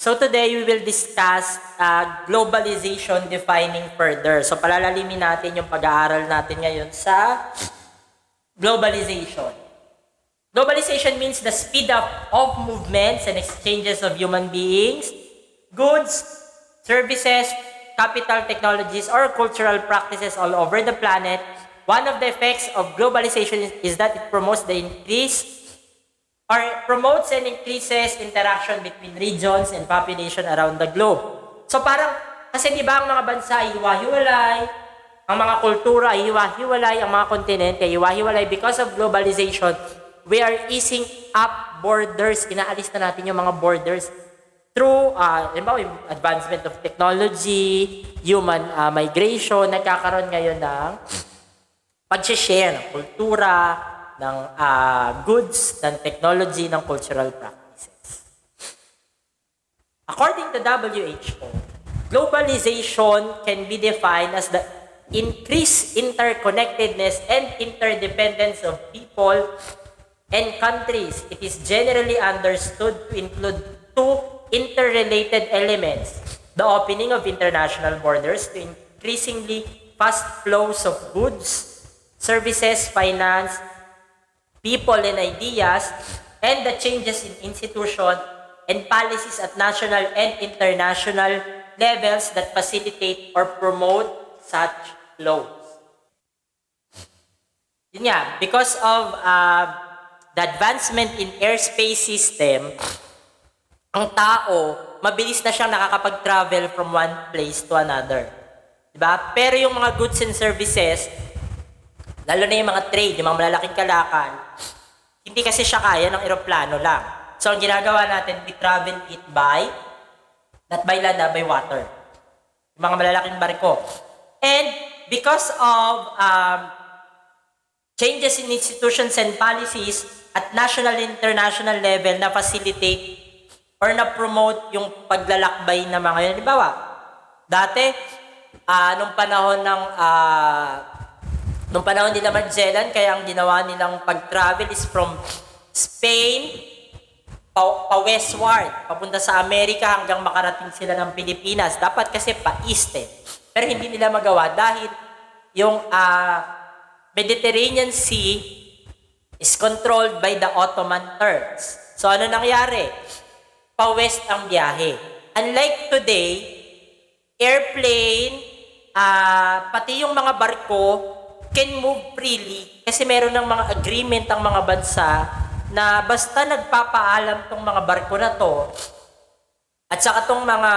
So today we will discuss globalization defining further. So palalalimin natin yung pag-aaral natin ngayon sa globalization. Globalization means the speed up of movements and exchanges of human beings, goods, services, capital, technologies, or cultural practices all over the planet. One of the effects of globalization is that it promotes the increase or promotes and increases interaction between regions and population around the globe. So parang, kasi di ba ang mga bansa ay hiwa-hiwalay, ang mga kultura ay hiwa-hiwalay, ang mga kontinente ay hiwa-hiwalay. Because of globalization, we are easing up borders. Inaalis na natin yung mga borders through yung advancement of technology, human migration. Nagkakaroon ngayon ng pag-share ng kultura, ng goods, ng technology, ng cultural practices. According to WHO, globalization can be defined as the increased interconnectedness and interdependence of people and countries. It is generally understood to include two interrelated elements: the opening of international borders to increasingly fast flows of goods, services, finance, people and ideas, and the changes in institution and policies at national and international levels that facilitate or promote such flows. Yun nga, because of the advancement in airspace system, ang tao, mabilis na siyang nakakapag-travel from one place to another. Diba? Pero yung mga goods and services, lalo na yung mga trade, yung mga malalaking kalakal, hindi kasi siya kaya ng eroplano lang. So, ang ginagawa natin, we travel it by, not by land, by water. Yung mga malalaking barko. And because of changes in institutions and policies at national and international level na facilitate or na promote yung paglalakbay ng mga yun. Halimbawa, dati, nung panahon nila Magellan, kaya ang ginawa nilang pag-travel is from Spain pa-westward, papunta sa Amerika hanggang makarating sila ng Pilipinas. Dapat kasi pa-east eh. Pero hindi nila magawa dahil yung Mediterranean Sea is controlled by the Ottoman Turks. So ano nangyari? Pa-west ang biyahe. Unlike today, airplane, pati yung mga barko, can move freely kasi meron ng mga agreement ang mga bansa na basta nagpapaalam tong mga barko na to at saka tong mga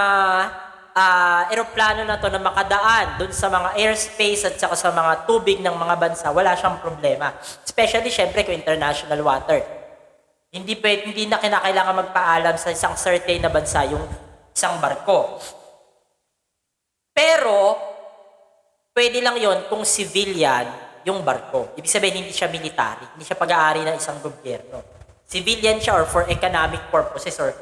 eroplano na to na makadaan dun sa mga airspace at saka sa mga tubig ng mga bansa, wala siyang problema. Especially, syempre, kung international water. Hindi na kinakailangan magpaalam sa isang certain na bansa yung isang barko. Pero, pwede lang yon kung civilian yung barko. Ibig sabihin, hindi siya military. Hindi siya pag-aari ng isang gobyerno. Civilian siya or for economic purposes or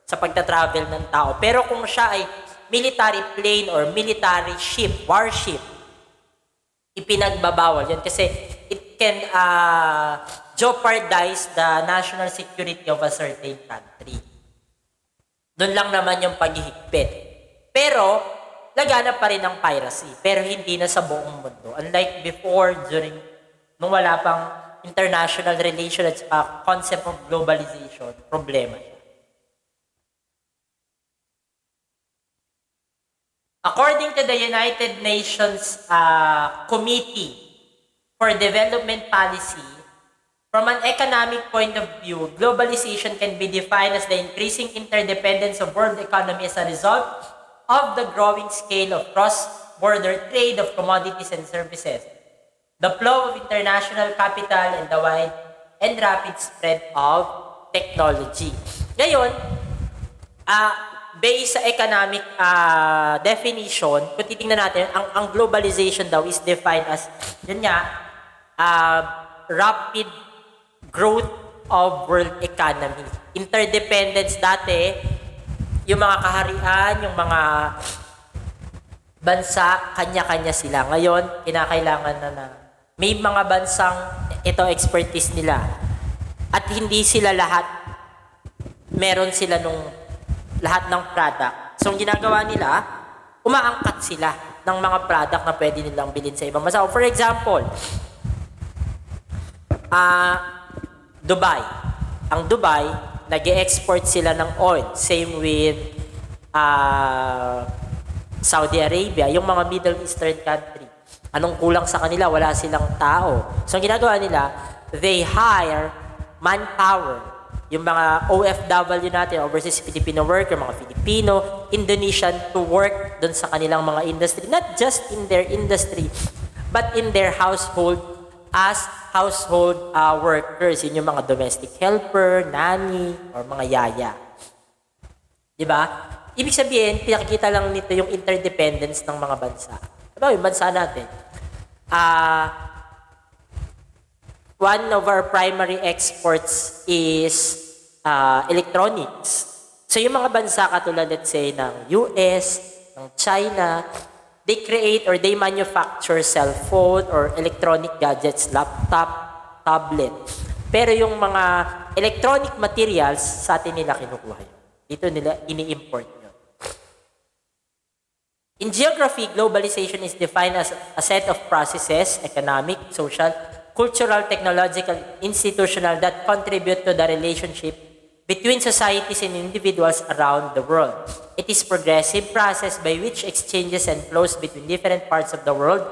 sa pagta-travel ng tao. Pero kung siya ay military plane or military ship, warship, ipinagbabawal yan kasi it can jeopardize the national security of a certain country. Doon lang naman yung paghihigpit. Pero, laganap pa rin ang piracy, pero hindi na sa buong mundo. Unlike before, nung wala pang international relation at concept of globalization, problema siya. According to the United Nations Committee for Development Policy, from an economic point of view, globalization can be defined as the increasing interdependence of world economy as a result of the growing scale of cross-border trade of commodities and services, the flow of international capital, and the wide and rapid spread of technology. Ngayon, based sa economic definition, kung titingnan natin, ang globalization daw is defined as, yun nga, rapid growth of world economy. Interdependence dati, yung mga kaharian, yung mga bansa, kanya-kanya sila. Ngayon, kinakailangan na may mga bansang ito expertise nila. At hindi sila lahat, meron sila nung lahat ng product. So, ang ginagawa nila, umaangkat sila ng mga product na pwede nilang bilhin sa ibang bansa. For example, Dubai. Ang Dubai, nag-export sila ng oil. Same with Saudi Arabia, yung mga Middle Eastern country. Anong kulang sa kanila? Wala silang tao. So, ang ginagawa nila, they hire manpower. Yung mga OFW natin, overseas Filipino worker, mga Filipino, Indonesian, to work dun sa kanilang mga industry. Not just in their industry, but in their household as household workers. Yun yung mga domestic helper, nanny, or mga yaya. Diba? Ibig sabihin, pinakikita lang nito yung interdependence ng mga bansa. Diba? Yung bansa natin. One of our primary exports is electronics. So yung mga bansa katulad, let's say, ng US, ng China, they create or they manufacture cellphone or electronic gadgets, laptop, tablet. Pero yung mga electronic materials, sa atin nila kinukuha yun. Dito nila ini-import yun. In geography, globalization is defined as a set of processes, economic, social, cultural, technological, institutional, that contribute to the relationship between societies and individuals around the world. It is a progressive process by which exchanges and flows between different parts of the world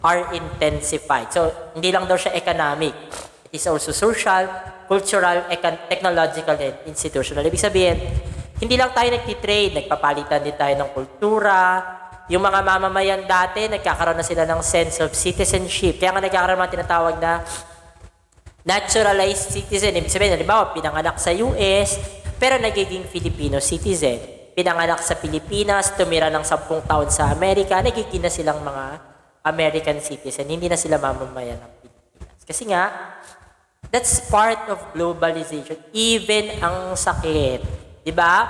are intensified. So, hindi lang daw siya economic. It is also social, cultural, technological, and institutional. Ibig sabihin, hindi lang tayo nagtitrade, nagpapalitan din tayo ng kultura. Yung mga mamamayan dati, nagkakaroon na sila ng sense of citizenship. Kaya nga nagkakaroon mga tinatawag na naturalized citizen. Ibig sabihin, halimbawa, pinanganak sa US, pero nagiging Filipino citizen. Pinanganak sa Pilipinas, tumira ng 10 taon sa Amerika, nagiging na silang mga American citizen. Hindi na sila mamamayan ng Pilipinas. Kasi nga, that's part of globalization. Even ang sakit. Diba?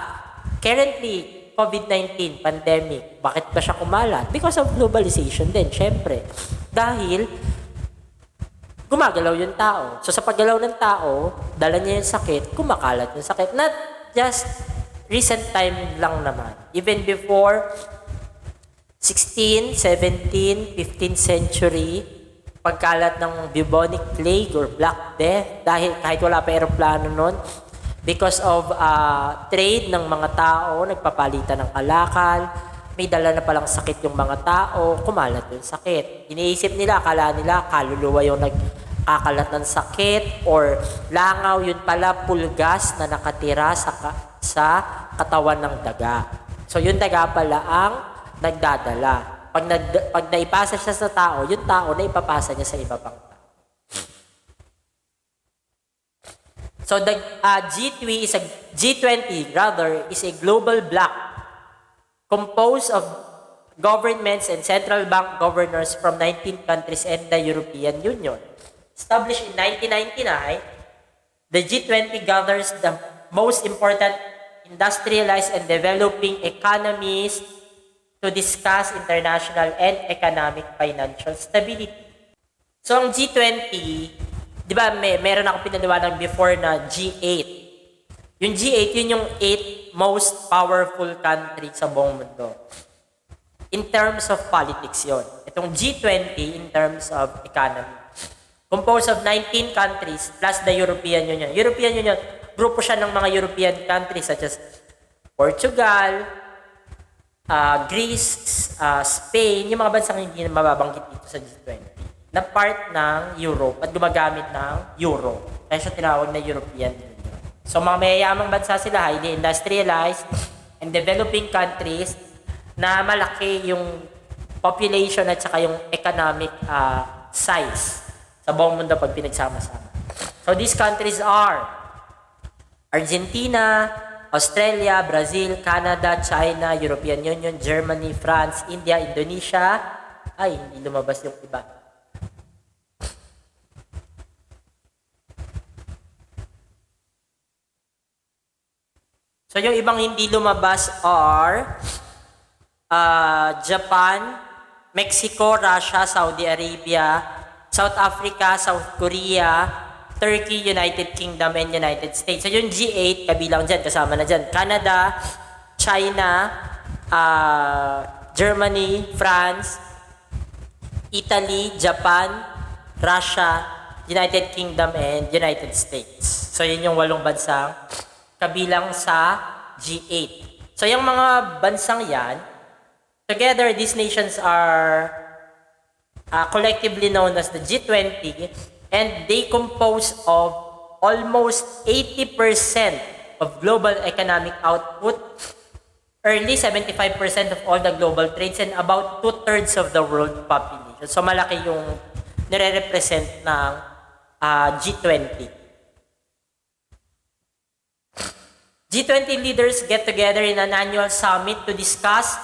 Currently, COVID-19, pandemic, bakit ba siya kumalat? Because of globalization din, syempre. Dahil, gumagalaw yung tao. So sa paggalaw ng tao, dala niya yung sakit, kumakalat yung sakit. Not just recent time lang naman. Even before 16, 17, 15th century, pagkalat ng bubonic plague or Black Death, dahil kahit wala pa aeroplano nun, because of trade ng mga tao, nagpapalitan ng kalakal, may dala na palang sakit yung mga tao, kumalat yung sakit. Iniisip nila, akala nila, kaluluwa yung nagkakalat ng sakit or langaw, yun pala pulgas na nakatira sa katawan ng daga. So yung daga pala ang nagdadala. Pag naipasa siya sa tao, yung tao na ipapasa niya sa iba pang tao. So the G20 is a global bloc composed of governments and central bank governors from 19 countries and the European Union. Established in 1999, the G20 gathers the most important industrialized and developing economies to discuss international and economic financial stability. So ang G20, di ba meron ako pinaliwanag before na G8. Yung G8, yun yung 8 most powerful country sa buong mundo. In terms of politics yon. Itong G20 in terms of economy. Composed of 19 countries plus the European Union. European Union, grupo siya ng mga European countries such as Portugal, Greece, Spain, yung mga bansang hindi na mababanggit dito sa G20. Na part ng Europe at gumagamit ng Euro. Kaya siya tinawag na European Union. So mga mayayamang bansa sila, highly industrialized and developing countries na malaki yung population at saka yung economic size sa buong mundo pag pinagsama-sama. So these countries are Argentina, Australia, Brazil, Canada, China, European Union, Germany, France, India, Indonesia. Ay, hindi lumabas yung iba. So yung ibang hindi lumabas are Japan, Mexico, Russia, Saudi Arabia, South Africa, South Korea, Turkey, United Kingdom, and United States. So yung G8, kabilang dyan, kasama na dyan, Canada, China, Germany, France, Italy, Japan, Russia, United Kingdom, and United States. So, yun yung 8 bansang kabilang sa G8. So, yung mga bansang yan, together, these nations are collectively known as the G20, and they compose of almost 80% of global economic output, early 75% of all the global trades, and about 2/3 of the world population. So malaki yung nire-represent ng G20. G20 leaders get together in an annual summit to discuss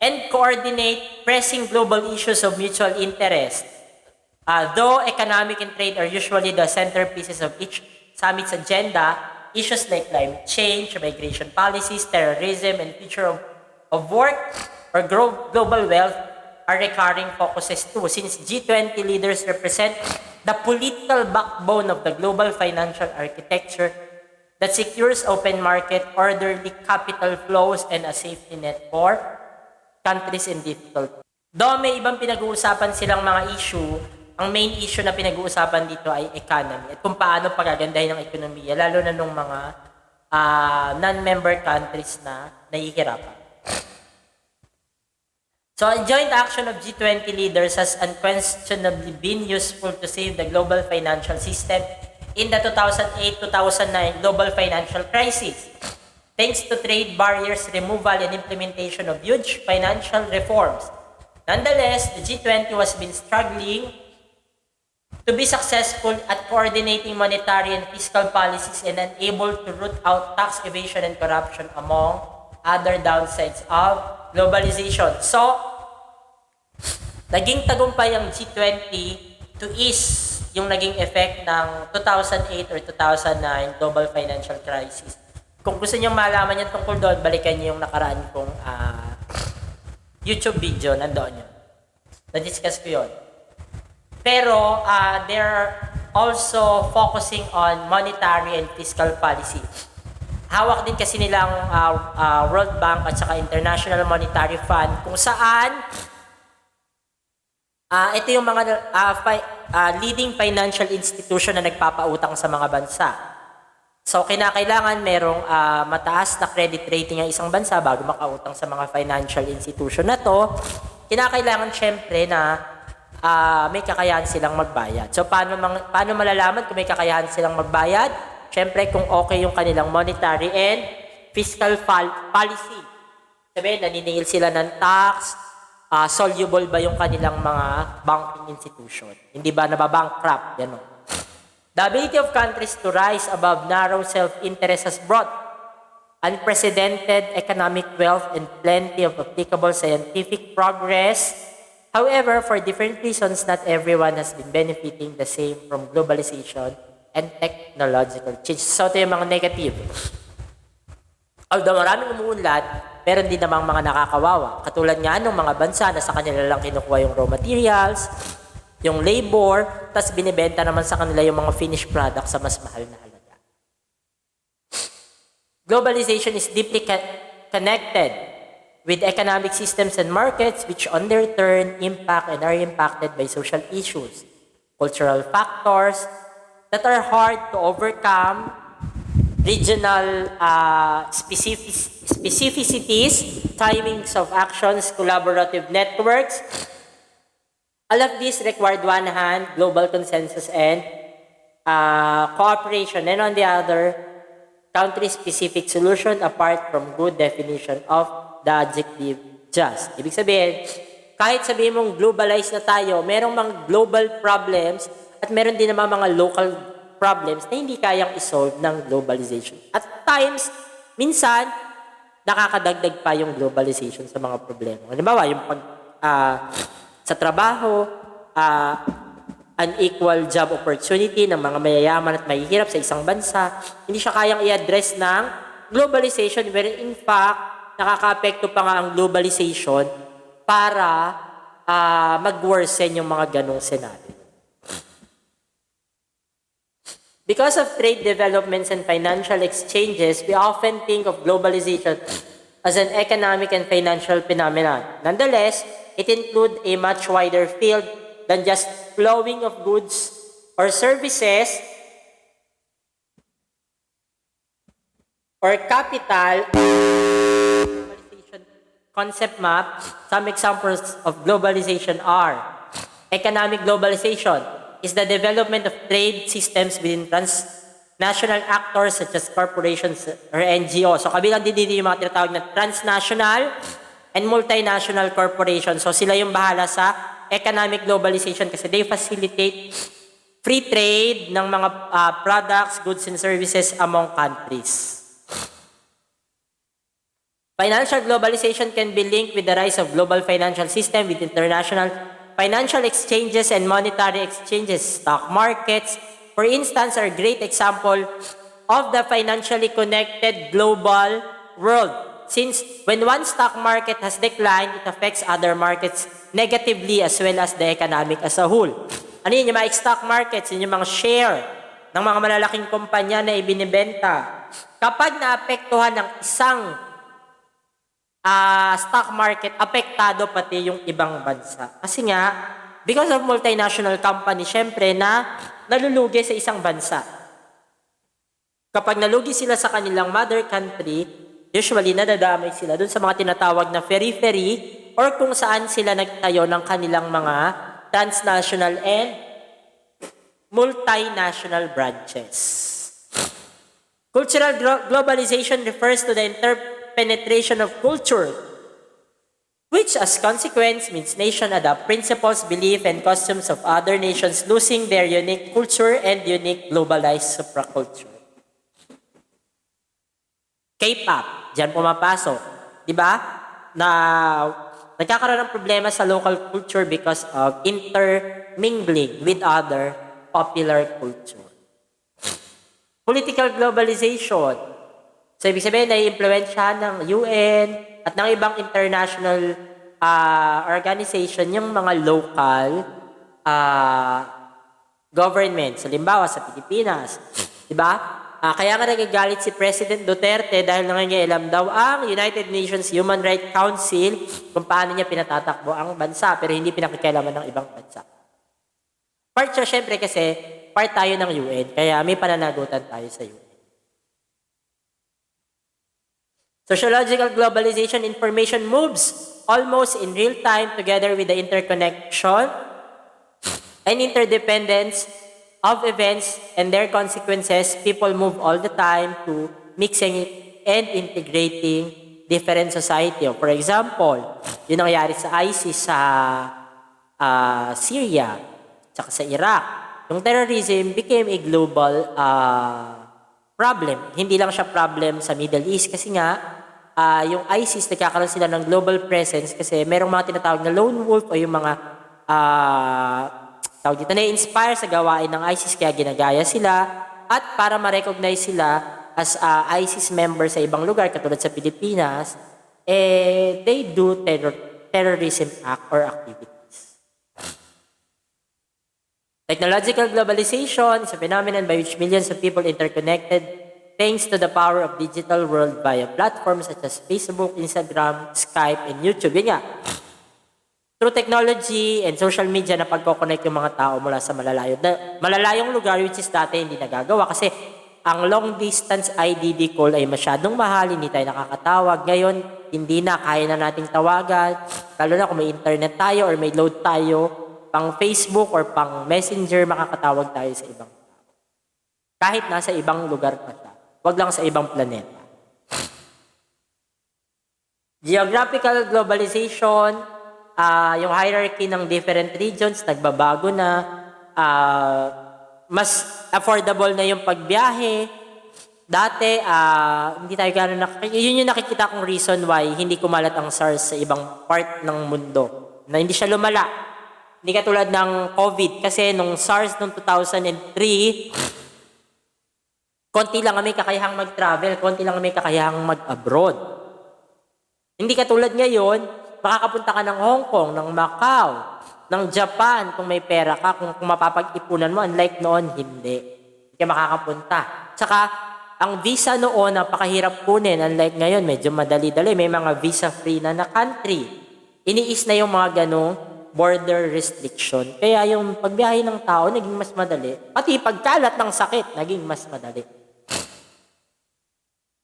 and coordinate pressing global issues of mutual interest. Though economic and trade are usually the centerpieces of each summit's agenda, issues like climate change, migration policies, terrorism, and future of work or global wealth are recurring focuses too, since G20 leaders represent the political backbone of the global financial architecture that secures open market, orderly capital flows, and a safety net for countries in difficulty. Though may ibang pinag-uusapan silang mga issue, ang main issue na pinag-uusapan dito ay economy at kung paano pagagandahin ng ekonomiya, lalo na nung mga non-member countries na nahihirapan. So, a joint action of G20 leaders has unquestionably been useful to save the global financial system in the 2008-2009 global financial crisis, thanks to trade barriers removal and implementation of huge financial reforms. Nonetheless, the G20 has been struggling to be successful at coordinating monetary and fiscal policies and unable to root out tax evasion and corruption, among other downsides of globalization. So, naging tagumpay ang G20 to ease yung naging effect ng 2008 or 2009 global financial crisis. Kung gusto niyo malaman yan tungkol doon, balikan niyo yung nakaraan kong YouTube video, nandoon yun. Na-discuss ko yun. Pero they're also focusing on monetary and fiscal policy. Hawak din kasi nilang World Bank at saka International Monetary Fund kung saan ito yung mga leading financial institution na nagpapautang sa mga bansa. So, kinakailangan merong mataas na credit rating ang isang bansa bago makautang sa mga financial institution na to. Kinakailangan syempre na may kakayahan silang magbayad. So, paano malalaman kung may kakayahan silang magbayad? Syempre, kung okay yung kanilang monetary and fiscal policy. Sabihin, naniningil sila ng tax, soluble ba yung kanilang mga banking institution? Hindi ba nababankrupt? Ganon. The ability of countries to rise above narrow self-interest has brought unprecedented economic wealth and plenty of applicable scientific progress. However, for different reasons, not everyone has been benefiting the same from globalization and technological change. So, ito yung mga negative. Although maraming umuunlad, meron din namang mga nakakawawa. Katulad nga ng mga bansa na sa kanila lang kinukuha yung raw materials, yung labor, tas binibenta naman sa kanila yung mga finished products sa mas mahal na halaga. Globalization is deeply connected with economic systems and markets, which on their turn impact and are impacted by social issues, cultural factors that are hard to overcome, regional specificities, timings of actions, collaborative networks. All of these required one hand, global consensus and cooperation, and on the other, country-specific solution apart from good definition of the adjective just. Ibig sabihin, kahit sabihin mong globalized na tayo, merong mga global problems at meron din naman mga local problems na hindi kayang isolve ng globalization. At times, minsan, nakakadagdag pa yung globalization sa mga problema. Halimbawa, yung sa trabaho, unequal job opportunity ng mga mayayaman at mahihirap sa isang bansa, hindi siya kayang i-address ng globalization, where in fact, nakaka-apekto pa nga ang globalization para mag-worsen yung mga ganong senaryo. Because of trade developments and financial exchanges, we often think of globalization as an economic and financial phenomenon. Nonetheless, it includes a much wider field than just flowing of goods or services or capital. Globalization concept map. Some examples of globalization are economic globalization is the development of trade systems within transnational actors such as corporations or NGOs. So kabilang din dito yung mga tinatawag na transnational and multinational corporations. So sila yung bahala sa economic globalization kasi they facilitate free trade ng mga products, goods, and services among countries. Financial globalization can be linked with the rise of global financial system with international financial exchanges and monetary exchanges. Stock markets, for instance, are a great example of the financially connected global world. Since when one stock market has declined, it affects other markets negatively as well as the economic as a whole. Ano yun? Yung mga stock markets, yun yung mga share ng mga malalaking kumpanya na ibinibenta. Kapag naapektuhan ng isang stock market, apektado pati yung ibang bansa. Kasi nga, because of multinational company, syempre na nalulugi sa isang bansa. Kapag nalugi sila sa kanilang mother country, usually nadadamay sila dun sa mga tinatawag na periphery or kung saan sila nagtayo ng kanilang mga transnational and multinational branches. Cultural globalization refers to the penetration of culture, which as consequence means nations adopt principles, beliefs, and customs of other nations, losing their unique culture and unique globalized supraculture. K-pop, dyan pumapasok. Diba? Na nagkakaroon ng problema sa local culture because of intermingling with other popular culture. Political globalization. So, ibig sabihin, nai-impluwensyahan ng UN at ng ibang international organization yung mga local governments. Halimbawa, sa Pilipinas. Diba? Kaya nga nagagalit si President Duterte dahil nangyayalam daw ang United Nations Human Rights Council kung paano niya pinatatakbo ang bansa pero hindi pinakikialaman ng ibang bansa. Part siya, syempre, kasi part tayo ng UN kaya may pananagutan tayo sa UN. Sociological globalization information moves almost in real time together with the interconnection and interdependence of events and their consequences. People move all the time to mixing and integrating different society. For example, yun ang nangyari sa ISIS sa Syria at sa Iraq. Yung terrorism became a global problem. Hindi lang siya problem sa Middle East kasi nga yung ISIS nagkakaroon sila ng global presence kasi merong mga tinatawag na lone wolf o yung mga tawag dito na-inspire sa gawain ng ISIS kaya ginagaya sila at para ma-recognize sila as ISIS member sa ibang lugar katulad sa Pilipinas, they do terrorism act or activities. Technological globalization is a phenomenon by which millions of people interconnected thanks to the power of digital world via platforms such as Facebook, Instagram, Skype, and YouTube. Yun nga. Through technology and social media na pagkoconnect yung mga tao mula sa malalayong lugar which is dati hindi nagagawa kasi ang long distance IDD call ay masyadong mahal, hindi tayo nakakatawag. Ngayon, hindi na, kaya na nating tawagan. Lalo na kung may internet tayo or may load tayo, pang Facebook or pang Messenger, makakatawag tayo sa ibang tao. Kahit nasa ibang lugar pa siya. Huwag lang sa ibang planeta. Geographical globalization, yung hierarchy ng different regions, nagbabago na. Mas affordable na yung pagbiyahe. Dati, hindi tayo gano'n yun yung nakikita kong reason why hindi kumalat ang SARS sa ibang part ng mundo. Na hindi siya lumala. Hindi katulad ng COVID. Kasi nung SARS noong 2003, konti lang kami kakayahang mag-travel, konti lang kami kakayahang mag-abroad. Hindi katulad ngayon, makakapunta ka ng Hong Kong, ng Macau, ng Japan, kung may pera ka, kung mapapag-ipunan mo, unlike noon, hindi. Hindi ka makakapunta. Tsaka, ang visa noon, napakahirap kunin. Unlike ngayon, medyo madali-dali. May mga visa-free na country. Iniis na yung mga ganong border restriction. Kaya yung pagbiyahe ng tao, naging mas madali. Pati pagkalat ng sakit, naging mas madali.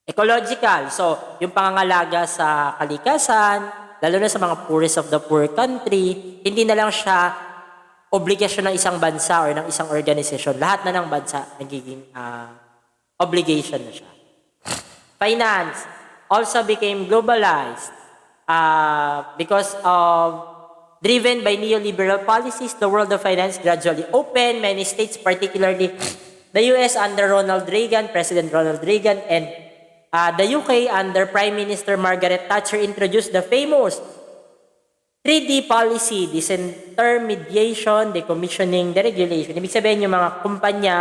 Ecological. So, yung pangangalaga sa kalikasan, lalo na sa mga poorest of the poor country, hindi na lang siya obligasyon ng isang bansa or ng isang organization. Lahat na ng bansa nagiging obligation na siya. Finance also became globalized because of driven by neoliberal policies. The world of finance gradually opened. Many states, particularly the US under President Ronald Reagan, and the UK under Prime Minister Margaret Thatcher introduced the famous 3D policy, disintermediation, decommissioning, deregulation. Ibig sabihin yung mga kumpanya,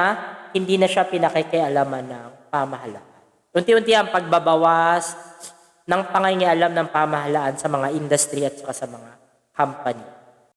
hindi na siya pinakikialaman ng pamahalaan. Unti-unti ang pagbabawas ng pangingialam ng pamahalaan sa mga industry at sa mga company.